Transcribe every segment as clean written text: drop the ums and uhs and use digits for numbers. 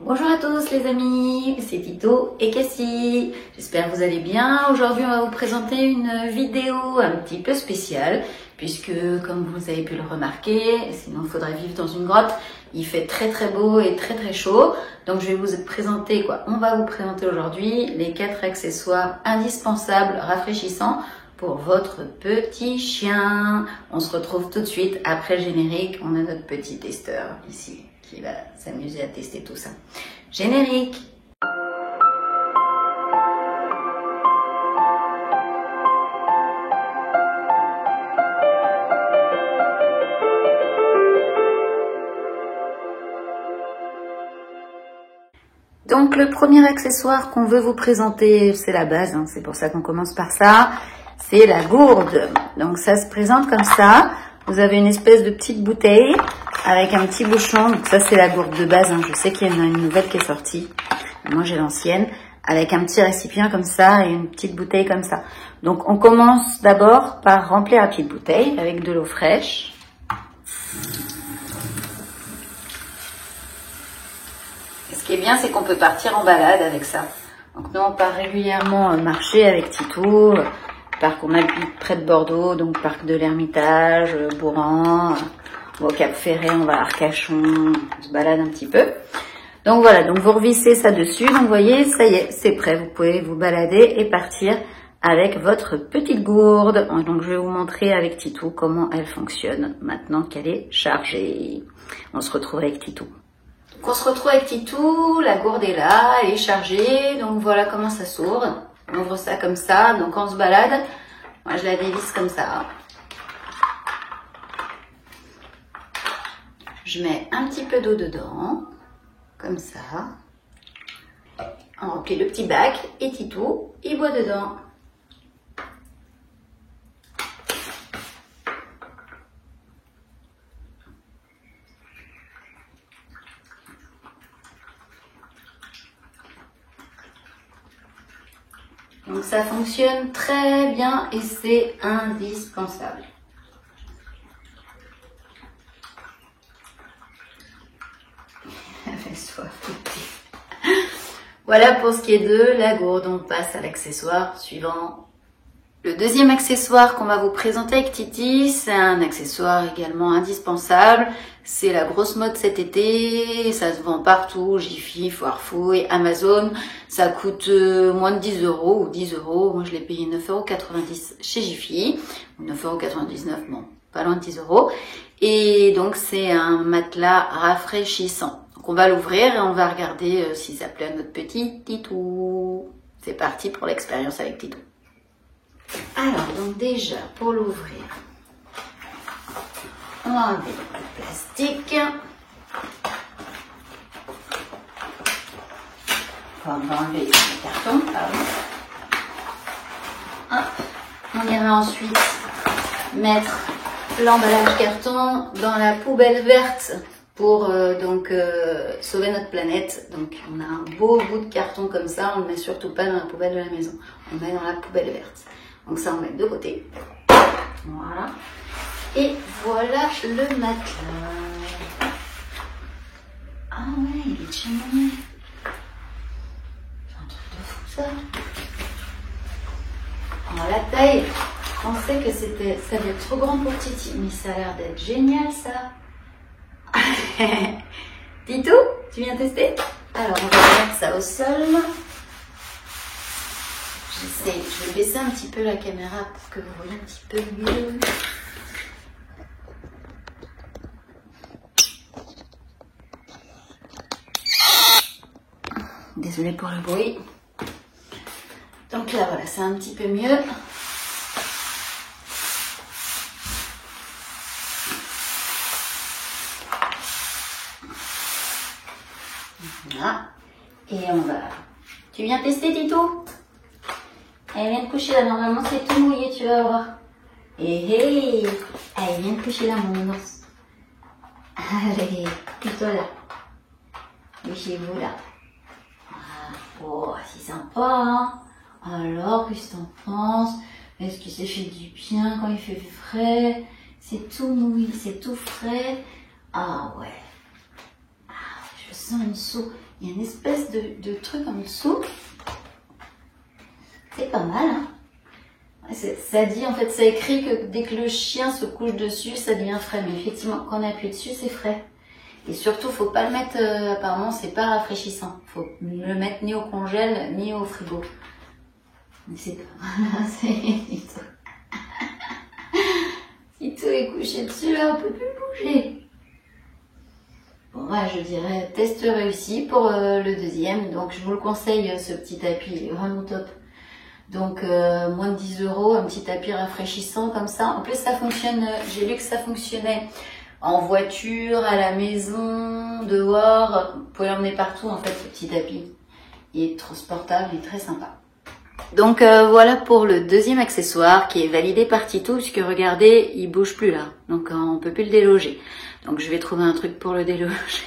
Bonjour à tous les amis, c'est Tito et Cassie. J'espère que vous allez bien. Aujourd'hui, on va vous présenter une vidéo un petit peu spéciale puisque, comme vous avez pu le remarquer, sinon il faudrait vivre dans une grotte, il fait très beau et très chaud. Donc je vais vous présenter On va vous présenter aujourd'hui les 4 accessoires indispensables, rafraîchissants pour votre petit chien. On se retrouve tout de suite après le générique. On a notre petit testeur ici qui va s'amuser à tester tout ça. Générique! Donc le premier accessoire qu'on veut vous présenter, c'est la base, c'est pour ça qu'on commence par ça, c'est la gourde. Donc ça se présente comme ça. Vous avez une espèce de petite bouteille avec un petit bouchon. Donc ça c'est la gourde de base. Je sais qu'il y en a une nouvelle qui est sortie. Moi j'ai l'ancienne. Avec un petit récipient comme ça et une petite bouteille comme ça. Donc on commence d'abord par remplir la petite bouteille avec de l'eau fraîche. Et ce qui est bien, c'est qu'on peut partir en balade avec ça. Donc nous on part régulièrement marcher avec Tito. Parc, on habite près de Bordeaux, donc parc de l'Ermitage, Bourran, au Cap Ferret, on va à Arcachon, on se balade un petit peu. Donc voilà, donc vous revissez ça dessus, donc vous voyez, ça y est, c'est prêt, vous pouvez vous balader et partir avec votre petite gourde. Donc je vais vous montrer avec Tito comment elle fonctionne maintenant qu'elle est chargée. On se retrouve avec Tito. Donc on se retrouve avec Tito, la gourde est là, elle est chargée, donc voilà comment ça s'ouvre. On ouvre ça comme ça, donc quand on se balade, moi je la dévisse comme ça. Je mets un petit peu d'eau dedans, comme ça. On remplit le petit bac et Tito, il boit dedans. Donc ça fonctionne très bien et c'est indispensable. Voilà pour ce qui est de la gourde. On passe à l'accessoire suivant. Le deuxième accessoire qu'on va vous présenter avec Titi, c'est un accessoire également indispensable. C'est la grosse mode cet été, ça se vend partout, Jiffy, Foirefouille, Amazon. Ça coûte moins de 10 € ou 10 €. Moi je l'ai payé 9,90 € chez Jiffy, ou 9,99 €, bon, pas loin de 10 €. Et donc c'est un matelas rafraîchissant. Donc on va l'ouvrir et on va regarder si ça plaît à notre petit Titou. C'est parti pour l'expérience avec Titou. Alors, donc déjà, pour l'ouvrir, on va enlever le plastique. Enfin, on va enlever le carton, pardon. Hop. On ira ensuite mettre l'emballage carton dans la poubelle verte pour sauver notre planète. Donc, on a un beau bout de carton comme ça, on ne le met surtout pas dans la poubelle de la maison. On le met dans la poubelle verte. Donc ça, on met de côté. Voilà. Et voilà le matelas. Ah ouais, il est chinois. C'est un truc de fou ça. Alors la taille, je pensais que ça allait être trop grand pour Titi, mais ça a l'air d'être génial ça. Tito, tu viens tester? Alors on va mettre ça au sol. Je vais baisser un petit peu la caméra pour que vous voyez un petit peu mieux. Désolée pour le bruit. Donc là, voilà, c'est un petit peu mieux. Voilà. Et on va... Tu viens tester, Tito? Elle vient de coucher là, normalement c'est tout mouillé, tu vas voir. Hé, elle vient de coucher là, mon ours. Allez, couche-toi là. Couchez-vous là. Oh, c'est sympa, hein. Alors, qu'est-ce que t'en penses? Est-ce que ça fait du bien quand il fait frais? C'est tout mouillé, c'est tout frais. Ah ouais. Ah, je sens en dessous. Il y a une espèce de truc en dessous. C'est pas mal, hein. Ça dit, en fait, ça écrit que dès que le chien se couche dessus, ça devient frais. Mais effectivement, quand on appuie dessus, c'est frais. Et surtout, faut pas le mettre, apparemment, c'est pas rafraîchissant. Faut le mettre ni au congèle, ni au frigo. Mais c'est c'est tout. Titou est couché dessus, là, on peut plus bouger. Bon, ouais, je dirais test réussi pour le deuxième. Donc, je vous le conseille, ce petit tapis, il est vraiment top. Donc, moins de 10 €, un petit tapis rafraîchissant comme ça. En plus, ça fonctionne, j'ai lu que ça fonctionnait en voiture, à la maison, dehors. Vous pouvez l'emmener partout, en fait, ce petit tapis. Il est transportable, il est très sympa. Donc, voilà pour le deuxième accessoire qui est validé par Titou, puisque regardez, il bouge plus là. Donc, on peut plus le déloger. Donc, je vais trouver un truc pour le déloger.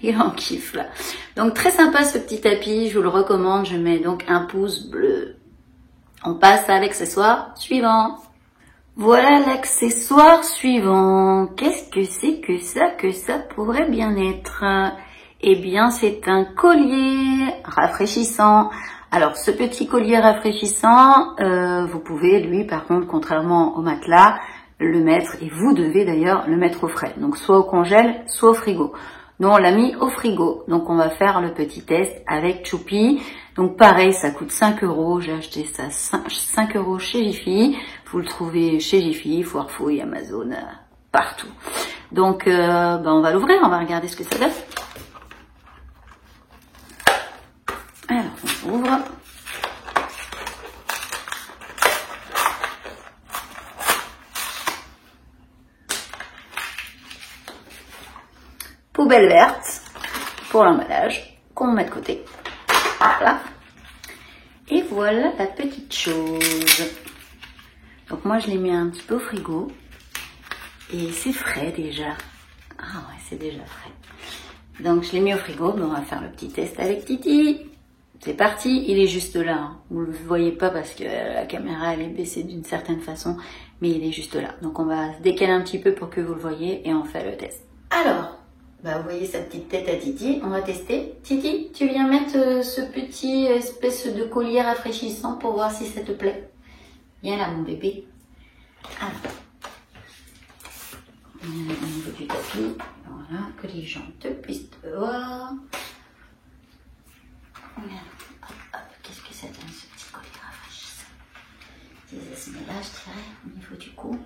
Il en kiffe là. Donc, très sympa ce petit tapis, je vous le recommande. Je mets donc un pouce bleu. On passe à l'accessoire suivant. Voilà l'accessoire suivant. Qu'est-ce que ça pourrait bien être? Eh bien, c'est un collier rafraîchissant. Alors, ce petit collier rafraîchissant, vous pouvez, lui, par contre, contrairement au matelas, le mettre, et vous devez d'ailleurs le mettre au frais. Donc, soit au congèle, soit au frigo. Nous, on l'a mis au frigo. Donc, on va faire le petit test avec Choupi. Donc, pareil, ça coûte 5 €. J'ai acheté ça 5 € chez Jiffy. Vous le trouvez chez Jiffy, Foire Fouille, Amazon, partout. Donc, on va l'ouvrir, on va regarder ce que ça donne. Alors, on ouvre. Poubelle verte pour l'emballage qu'on met de côté. Voilà. Et voilà la petite chose. Donc moi je l'ai mis un petit peu au frigo. Et c'est frais déjà. Ah ouais, c'est déjà frais. Donc je l'ai mis au frigo, mais on va faire le petit test avec Titi. C'est parti, il est juste là. Hein. Vous ne le voyez pas parce que la caméra elle est baissée d'une certaine façon, mais il est juste là. Donc on va se décaler un petit peu pour que vous le voyez et on fait le test. Alors, vous voyez sa petite tête à Titi, on va tester. Titi, tu viens mettre ce petit espèce de collier rafraîchissant pour voir si ça te plaît. Viens là mon bébé. Alors, au niveau du tapis, voilà, que les gens te puissent te voir. Qu'est-ce que ça donne ce petit collier rafraîchissant? Des assemelages, je dirais, au niveau du cou.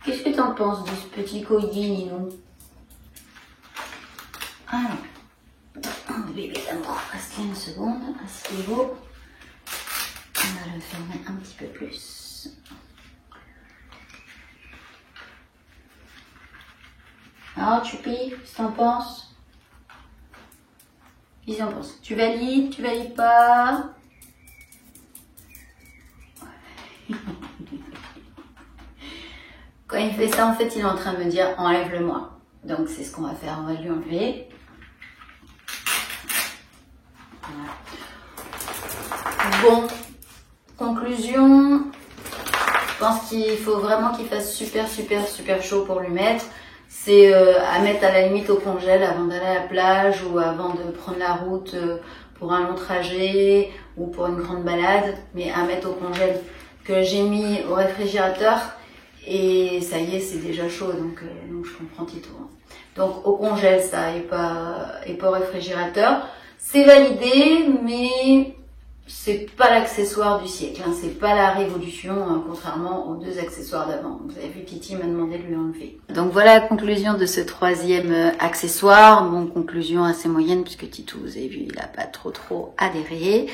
Qu'est-ce que tu en penses de ce petit collier, Ninou? Alors, oh, bébé d'amour, restez une seconde, asseyez-vous. On va le fermer un petit peu plus. Alors, Choupi, qu'est-ce que tu en penses? Qu'est-ce que tu en penses? Tu valides pas? Quand il fait ça, en fait, il est en train de me dire enlève-le-moi. Donc, c'est ce qu'on va faire. On va lui enlever. Voilà. Bon, conclusion. Je pense qu'il faut vraiment qu'il fasse super chaud pour lui mettre. C'est à mettre à la limite au congèle avant d'aller à la plage ou avant de prendre la route pour un long trajet ou pour une grande balade. Mais à mettre au congèle que j'ai mis au réfrigérateur. Et ça y est, c'est déjà chaud, donc je comprends Tito. Donc au congèle, ça, et pas au réfrigérateur. C'est validé, mais c'est pas l'accessoire du siècle. Hein. C'est pas la révolution, hein, contrairement aux deux accessoires d'avant. Vous avez vu, Titi m'a demandé de lui enlever. Donc voilà la conclusion de ce troisième accessoire. Bon, conclusion assez moyenne, puisque Tito, vous avez vu, il n'a pas trop adhéré.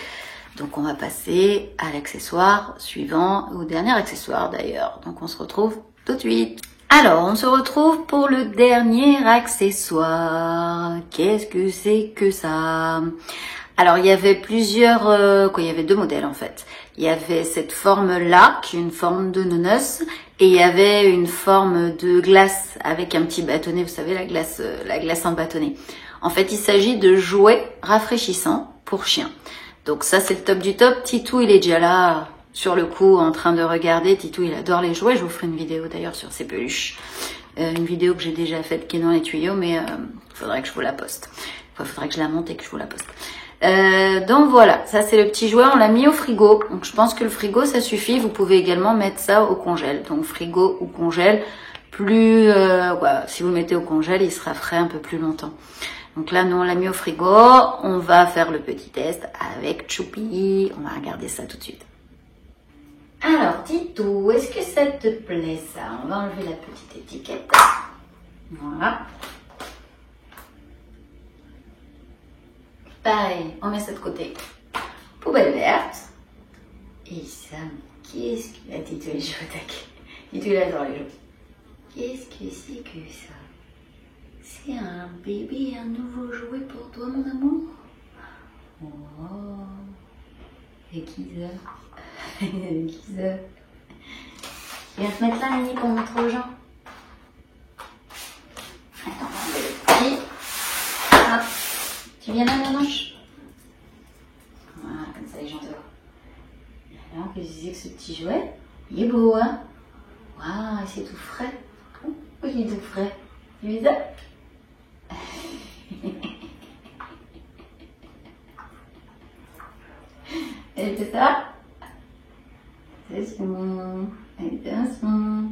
Donc on va passer à l'accessoire suivant, au dernier accessoire d'ailleurs. Donc on se retrouve tout de suite. Alors on se retrouve pour le dernier accessoire. Qu'est-ce que c'est que ça? Alors il y avait plusieurs, il y avait deux modèles en fait. Il y avait cette forme-là, qui est une forme de nonos, et il y avait une forme de glace avec un petit bâtonnet, vous savez la glace en bâtonnet. En fait il s'agit de jouets rafraîchissants pour chiens. Donc ça, c'est le top du top. Titou, il est déjà là, sur le coup, en train de regarder. Titou, il adore les jouets. Je vous ferai une vidéo d'ailleurs sur ses peluches. une vidéo que j'ai déjà faite qui est dans les tuyaux, mais faudrait que je vous la poste. Enfin, faudrait que je la monte et que je vous la poste. Donc voilà, ça c'est le petit jouet, on l'a mis au frigo. Donc je pense que le frigo ça suffit. Vous pouvez également mettre ça au congèle. Donc frigo ou congèle, plus voilà, si vous le mettez au congèle, il sera frais un peu plus longtemps. Donc là, nous on l'a mis au frigo. On va faire le petit test avec Choupi. On va regarder ça tout de suite. Alors Titou, est-ce que ça te plaît ça? On va enlever la petite étiquette. Voilà. Pareil, on met ça de côté. Poubelle verte. Et ça, qu'est-ce que... La Titou, les joues, tac. Titou, il adore les joues. Qu'est-ce que c'est que ça? C'est un bébé, un nouveau jouet pour toi, mon amour? Oh. Et qui ça? Qui ça? Viens te mettre là, Mini, pour montrer aux gens. Attends, on va le petit. Hop. Tu viens là, Nanoche? Voilà, comme ça les gens te voient. Alors, que je disais que ce petit jouet, il est beau, hein? Waouh, c'est tout frais. Oh, il est tout frais. Tu veux ça? Elle fait ça? Attention, attention.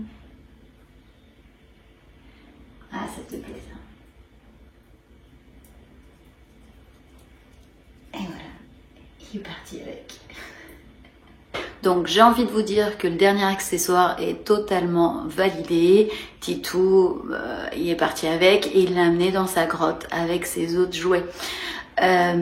Ah, ça te plaît, ça. Et voilà, il est parti avec. Donc j'ai envie de vous dire que le dernier accessoire est totalement validé. Titou, il est parti avec et il l'a amené dans sa grotte avec ses autres jouets. Voilà.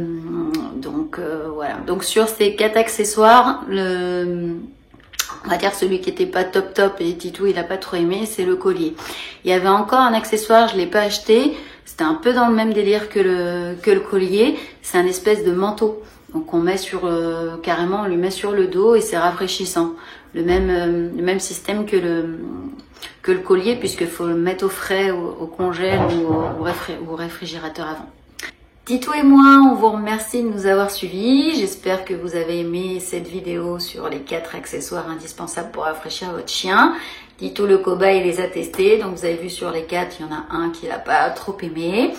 Donc sur ces 4 accessoires, on va dire celui qui était pas top et Titou il a pas trop aimé, c'est le collier. Il y avait encore un accessoire, je l'ai pas acheté. C'était un peu dans le même délire que le collier. C'est un espèce de manteau. Donc on met sur carrément on lui met sur le dos et c'est rafraîchissant. Le même système que le collier puisqu'il faut le mettre au frais, au congèle ou au réfrigérateur avant. Titou et moi, on vous remercie de nous avoir suivis. J'espère que vous avez aimé cette vidéo sur les 4 accessoires indispensables pour rafraîchir votre chien. Titou le cobaye les a testés. Donc vous avez vu sur les 4, il y en a un qui l'a pas trop aimé.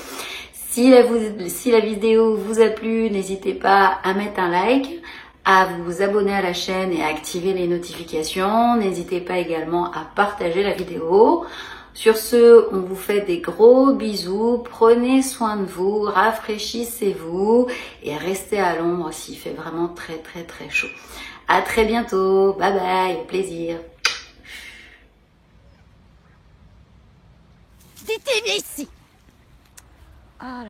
Si la vidéo vous a plu, n'hésitez pas à mettre un like, à vous abonner à la chaîne et à activer les notifications. N'hésitez pas également à partager la vidéo. Sur ce, on vous fait des gros bisous, prenez soin de vous, rafraîchissez-vous et restez à l'ombre s'il fait vraiment très chaud. À très bientôt, bye bye, au plaisir. Dites-moi ici. Ah.